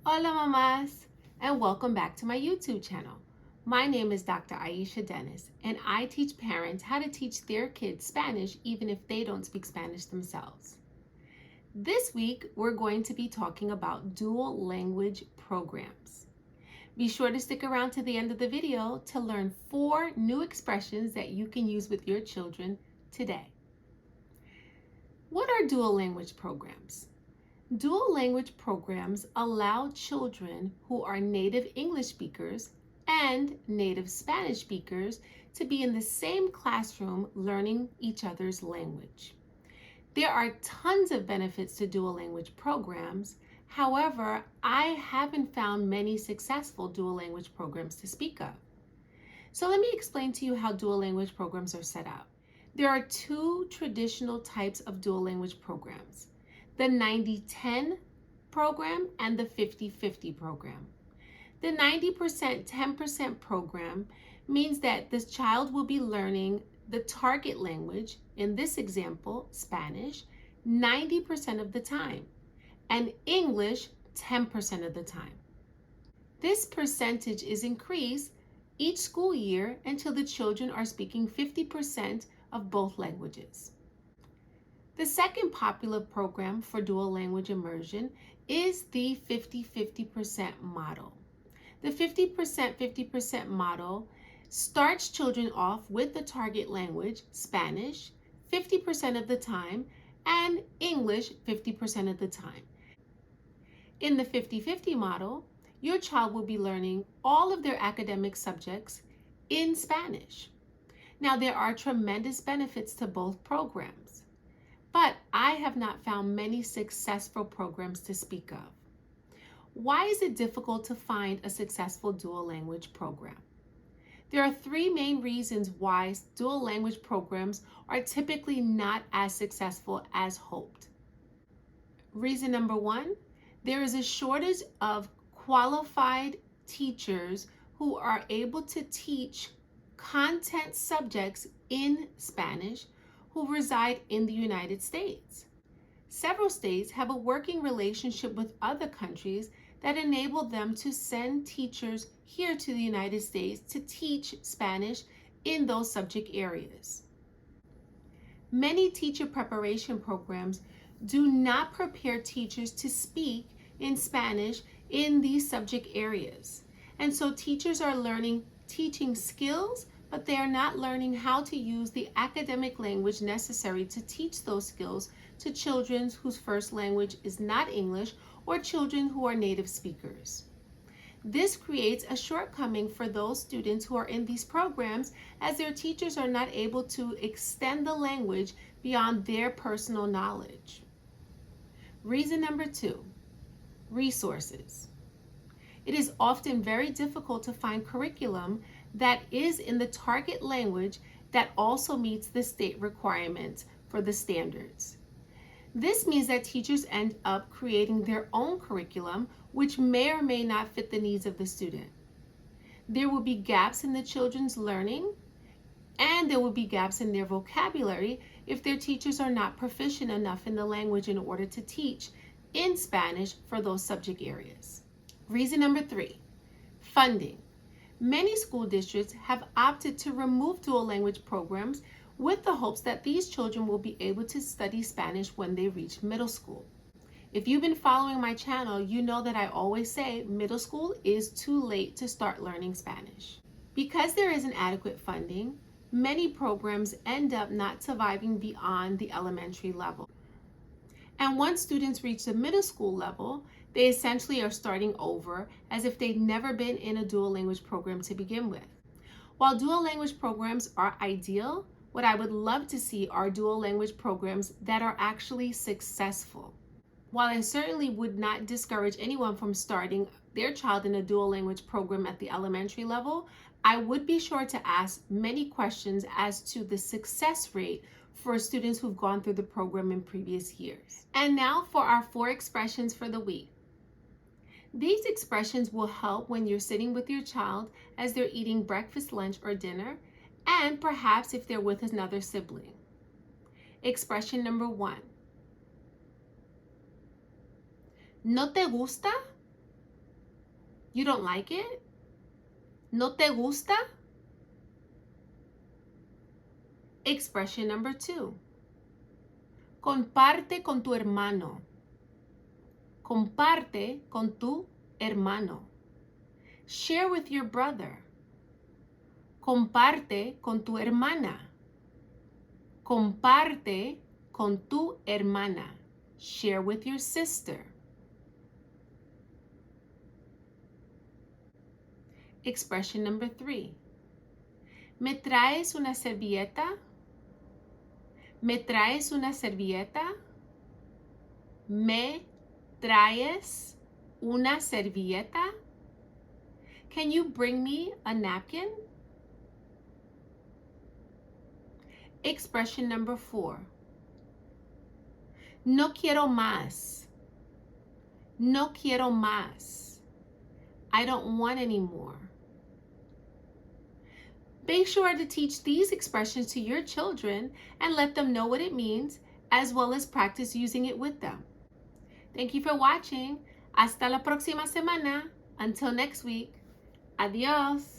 Hola mamás, and welcome back to my YouTube channel. My name is Dr. Aisha Dennis, and I teach parents how to teach their kids Spanish even if they don't speak Spanish themselves. This week, we're going to be talking about dual language programs. Be sure to stick around to the end of the video to learn 4 new expressions that you can use with your children today. What are dual language programs? Dual language programs allow children who are native English speakers and native Spanish speakers to be in the same classroom learning each other's language. There are tons of benefits to dual language programs. However, I haven't found many successful dual language programs to speak of. So let me explain to you how dual language programs are set up. There are 2 traditional types of dual language programs: the 90-10 program and the 50-50 program. The 90% 10% program means that this child will be learning the target language, in this example, Spanish, 90% of the time, and English 10% of the time. This percentage is increased each school year until the children are speaking 50% of both languages. The second popular program for dual language immersion is the 50-50% model. The 50% model starts children off with the target language, Spanish, 50% of the time, and English 50% of the time. In the 50-50 model, your child will be learning all of their academic subjects in Spanish. Now, there are tremendous benefits to both programs, but I have not found many successful programs to speak of. Why is it difficult to find a successful dual language program? There are 3 main reasons why dual language programs are typically not as successful as hoped. Reason number 1, there is a shortage of qualified teachers who are able to teach content subjects in Spanish who reside in the United States. Several states have a working relationship with other countries that enable them to send teachers here to the United States to teach Spanish in those subject areas. Many teacher preparation programs do not prepare teachers to speak in Spanish in these subject areas. And so teachers are learning teaching skills, but they are not learning how to use the academic language necessary to teach those skills to children whose first language is not English or children who are native speakers. This creates a shortcoming for those students who are in these programs, as their teachers are not able to extend the language beyond their personal knowledge. Reason number 2, resources. It is often very difficult to find curriculum that is in the target language that also meets the state requirements for the standards. This means that teachers end up creating their own curriculum, which may or may not fit the needs of the student. There will be gaps in the children's learning, and there will be gaps in their vocabulary if their teachers are not proficient enough in the language in order to teach in Spanish for those subject areas. Reason number 3, funding. Many school districts have opted to remove dual language programs with the hopes that these children will be able to study Spanish when they reach middle school. If you've been following my channel, you know that I always say middle school is too late to start learning Spanish. Because there isn't adequate funding, many programs end up not surviving beyond the elementary level. And once students reach the middle school level, they essentially are starting over as if they'd never been in a dual language program to begin with. While dual language programs are ideal, what I would love to see are dual language programs that are actually successful. While I certainly would not discourage anyone from starting their child in a dual language program at the elementary level, I would be sure to ask many questions as to the success rate for students who've gone through the program in previous years. And now for our 4 expressions for the week. These expressions will help when you're sitting with your child as they're eating breakfast, lunch, or dinner, and perhaps if they're with another sibling. Expression number 1. ¿No te gusta? You don't like it? ¿No te gusta? Expression number 2. Comparte con tu hermano. Comparte con tu hermano. Share with your brother. Comparte con tu hermana. Comparte con tu hermana. Share with your sister. Expression number 3. ¿Me traes una servilleta? ¿Me traes una servilleta? ¿Me traes una servilleta? Can you bring me a napkin? Expression number 4. No quiero más. No quiero más. I don't want any more. Make sure to teach these expressions to your children and let them know what it means, as well as practice using it with them. Thank you for watching. Hasta la próxima semana. Until next week. Adios.